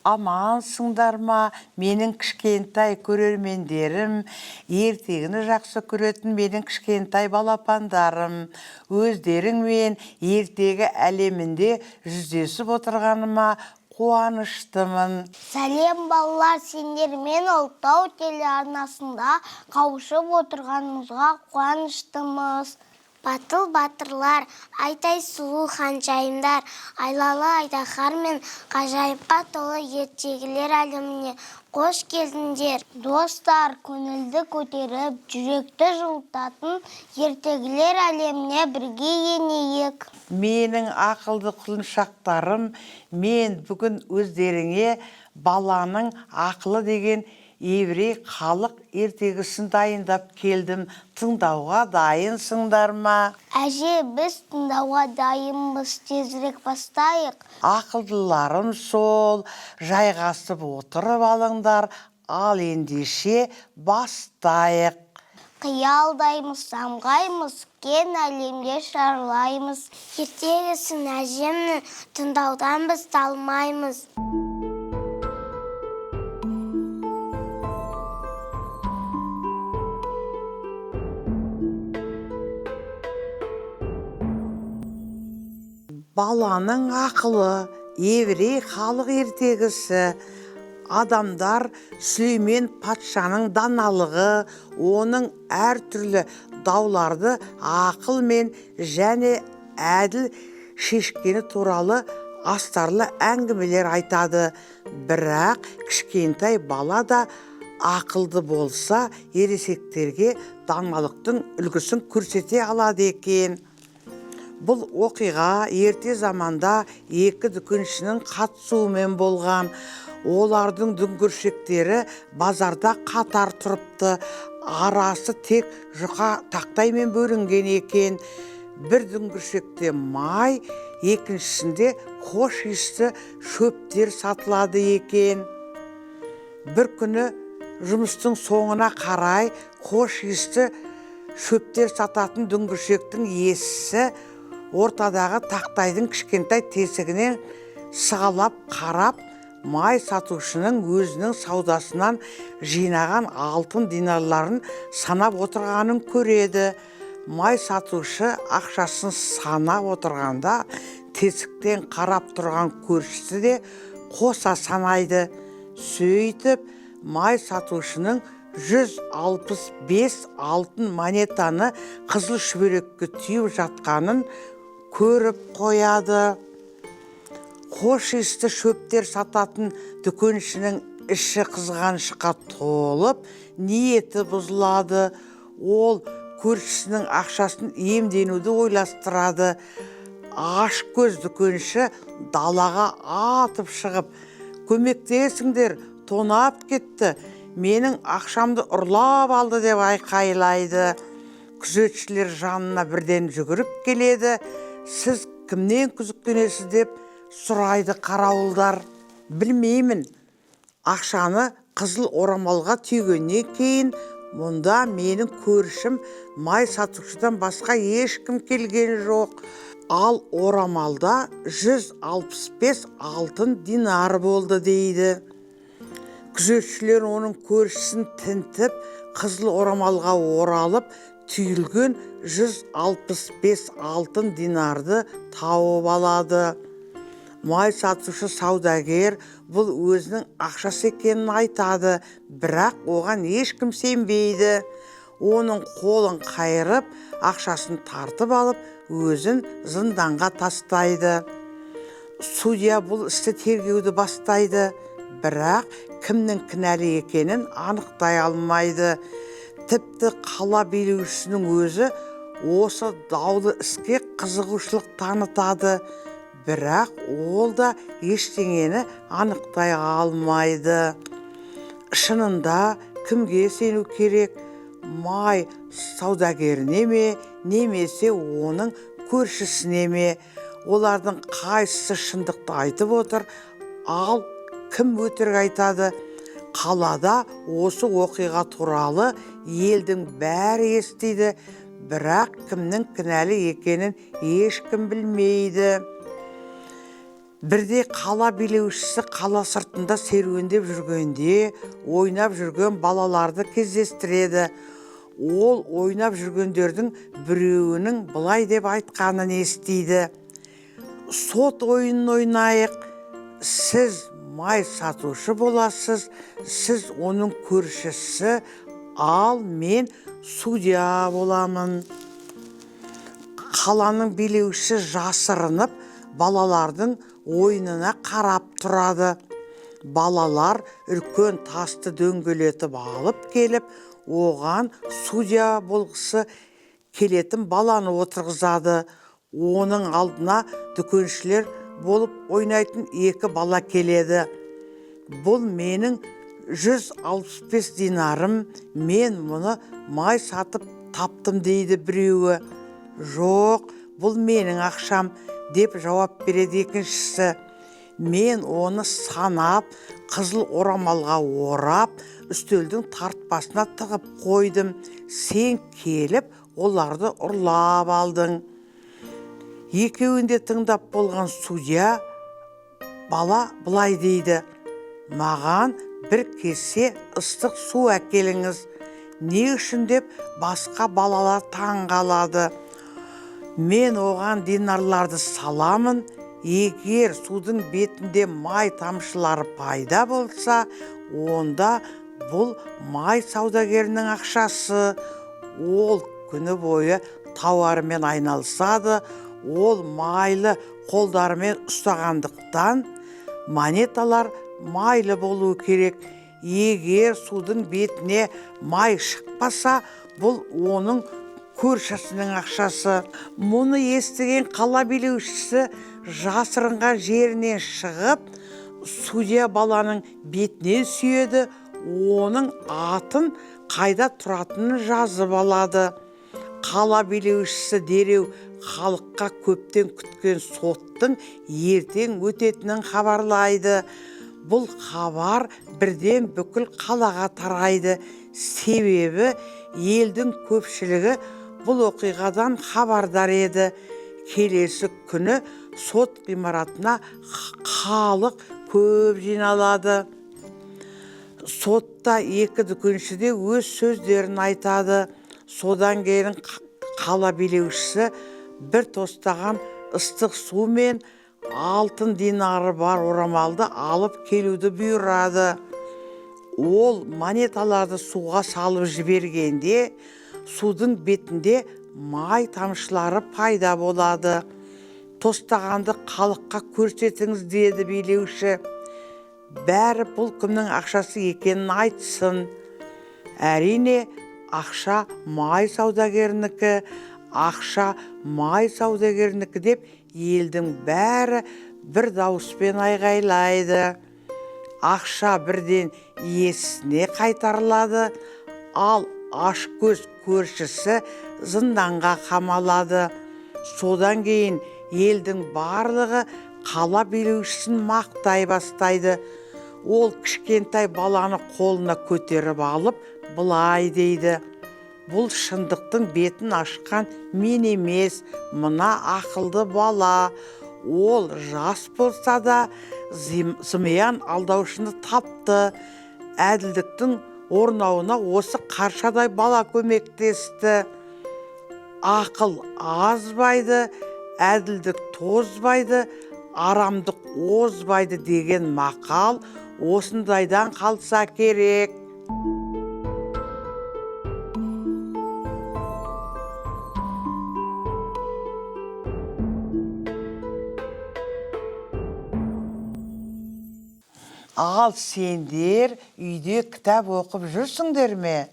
Амансыңдар ма, менің кішкентай көрермендерім, ертегіні жақсы көретін менің кішкентай балапандарым, өздеріңмен ертегі әлемінде жүздесіп отырғаныма қуаныштымын. Сәлем балалар, сендермен Ұлытау телеарнасында қауышып отырғанымызға қуаныштымыз. Батыл батырлар, айтай сұлу ханшайымдар, айлалы айдаһар мен ғажайыпқа толы ертегілер әлеміне қош келдіңдер. Достар, көңілді көтеріп, жүректі жылытатын ертегілер әлеміне бірге енейік. Менің ақылды құлыншақтарым, мен бүгін өздеріңе баланың ақылы деген еврей халық ертегісін дайындап келдім. Тыңдауға дайынсыңдар ма? Әже, біз тыңдауға дайынбыз, тезірек бастайық. Ақылдыларым сол, жайғасып отырып алыңдар, ал ендеше бастайық. Қиялдаймыз, самғаймыз, кең әлемге шарлаймыз. Ертегісін әжемнің тыңдаудан біз талмаймыз. Баланың ақылы, еврей халық ертегісі. Адамдар Сүлеймен патшаның даналығы, оның әртүрлі дауларды ақылмен және әділ шешкені туралы астарлы әңгімелер айтады. Бірақ кішкентай бала да ақылды болса, ересектерге даналықтың үлгісін көрсете алады екен. Бұл оқиға ерте заманда екі дүкеншінің қатысуымен болған. Олардың дүңгіршектері базарда қатар тұрыпты. Арасы тек жұқа тақтаймен бөлінген екен. Бір дүңгіршекте май, екіншісінде хош иісті шөптер сатылады екен. Бір күні жұмыстың соңына қарай хош иісті шөптер сататын дүңгіршектің иесі ортадағы тақтайдың кішкентай тесігінен сығалап қарап, май сатушының өзінің саудасынан жинаған алтын динарларын санап отырғанын көреді. Май сатушы ақшасын санап отырғанда, тесіктен қарап тұрған көршісі де қоса санайды. Сөйтіп, май сатушының 165 алтын монетаны қызыл шүберекке түйіп жатқанын көріп қояды. Хош иісті шөптер сататын дүкеншінің іші қызғанышқа толып, ниеті бұзылады. Ол көршісінің ақшасын иемденуді ойластырады. Аш көз дүкенші далаға атып шығып, көмектесіңдер, тонап кетті, менің ақшамды ұрлап алды деп айқайлайды. Күзетшілер жанына бірден жүгіріп келеді. Сіз кімнен күдіктенесіз деп сұрайды қарауылдар. Білмеймін. Ақшаны қызыл орамалға түйгеннен кейін мұнда менің көршім май сатушыдан басқа ешкім келген жоқ. Ал орамалда 165 алтын динар болды дейді. Күзетшілер оның көршісін тінтіп, қызыл орамалға оралып, түйілген 165 алтын динарды тауып алады. Май сатушы саудагер бұл өзінің ақшасы екенін айтады, бірақ оған ешкім сенбейді. Оның қолын қайырып, ақшасын тартып алып, өзін зынданға тастайды. Судья бұл істі тергеуді бастайды, бірақ кімнің кінәлі екенін анықтай алмайды. Тіпті қала билеушісінің өзі осы даулы іске қызығушылық танытады, бірақ ол да ештеңені анықтай алмайды. Шынында кімге сену керек? Май саудагеріне ме, немесе оның көршісіне ме? Олардың қайсысы шындықты айтып отыр, ал кім өтірік айтады? Қалада осы оқиға туралы елдің бәрі естиді, бірақ кімнің кінәлі екенін ешкім білмейді. Бірде қала билеушісі қала сыртында серуендеп жүргенде ойнап жүрген балаларды кездестіреді. Ол ойнап жүргендердің біреуінің былай деп айтқанын естиді. Сот ойынын ойнайық. Сіз май сатушы боласыз, сіз оның көршісі, ал мен судья боламын. Қаланың билеушісі жасырынып, балалардың ойынына қарап тұрады. Балалар үлкен тасты дөңгелетіп алып келіп, оған судья болғысы келетін баланы отырғызады. Оның алдына дүкеншілер болып ойнайтын 2 бала келеді. Бұл менің 165 динарым, мен мұны май сатып таптым дейді біреуі. Жоқ, бұл менің ақшам деп жауап береді екіншісі. Мен оны санап, қызыл орамалға орап, үстелдің тартпасына тығып қойдым. Сен келіп, оларды ұрлап алдың. Екеуінде тыңдап болған судья бала былай дейді: маған бір кесе ыстық су әкеліңіз. Не үшін деп басқа балалар таңғалады. Мен оған динарларды саламын. Егер судың бетінде май тамшылары пайда болса, онда бұл май саудагерінің ақшасы. Ол күні бойы тауарымен айналысады. Ол майлы қолдарымен ұстағандықтан монеталар майлы болуы керек. Егер судың бетіне май шықпаса, бұл оның көршісінің ақшасы. Мұны естіген қала билеушісі жасырынған жерінен шығып, судья баланың бетінен сүйеді, оның атын қайда тұратынын жазып алады. Қала билеушісі дереу халыққа көптен күткен соттың ертең өтетінін хабарлайды. Бұл хабар бірден бүкіл қалаға тарайды. Себебі елдің көпшілігі бұл оқиғадан хабардар еді. Келесі күні сот ғимаратына халық көп жиналады. Сотта 2 дүкенші де өз сөздерін айтады. Содан кейін қала билеушісі бір тостаған ыстық су мен 6 динары бар орамалды алып келуді бұйырады. Ол монеталарды суға салып жібергенде, судың бетінде май тамшылары пайда болады. Тостағанды халыққа көрсетіңіз деді билеуші. Бәрі бұл кімнің ақшасы екенін айтсын. Әрине, ақша май саудагерінікі, ақша май саудагерінікі деп елдің бәрі бір дауыспен айғайлайды. Ақша бірден иесіне қайтарылады, ал ашкөз көршісі зынданға қамалады. Содан кейін елдің барлығы қала билеушісін мақтай бастайды. Ол кішкентай баланы қолына көтеріп алып, былай дейді: бұл шындықтың бетін ашқан мен емес, мына ақылды бала. Ол жас болса да зымиян алдаушыны тапты. Әділдіктің орнауына осы қаршадай бала көмектесті. Ақыл азбайды, әділдік тозбайды, арамдық озбайды деген мақал осындайдан қалса керек. Ал сендер үйде кітап оқып жүрсіңдер ме?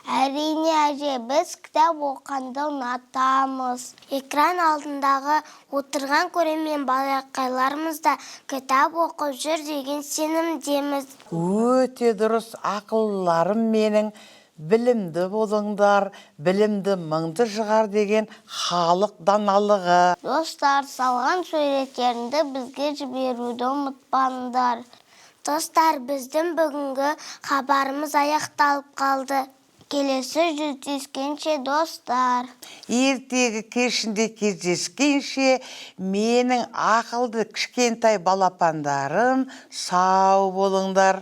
Әрине әже, біз кітап оққанды ұнатамыз. Экран алдындағы отырған көрермен балақайларымыз да кітап оқып жүр деген сенімдеміз. Өте дұрыс, ақылларым менің. Білімді болыңдар, білімді мыңды жығар деген халық даналығы. Достар, салған суреттеріңді бізге жіберуді ұмытпаңдар. Достар, біздің бүгінгі хабарымыз аяқталып қалды. Келесі жүздескенше достар. Ертегі кешінде кездескенше менің ақылды кішкентай балапандарым сау болыңдар.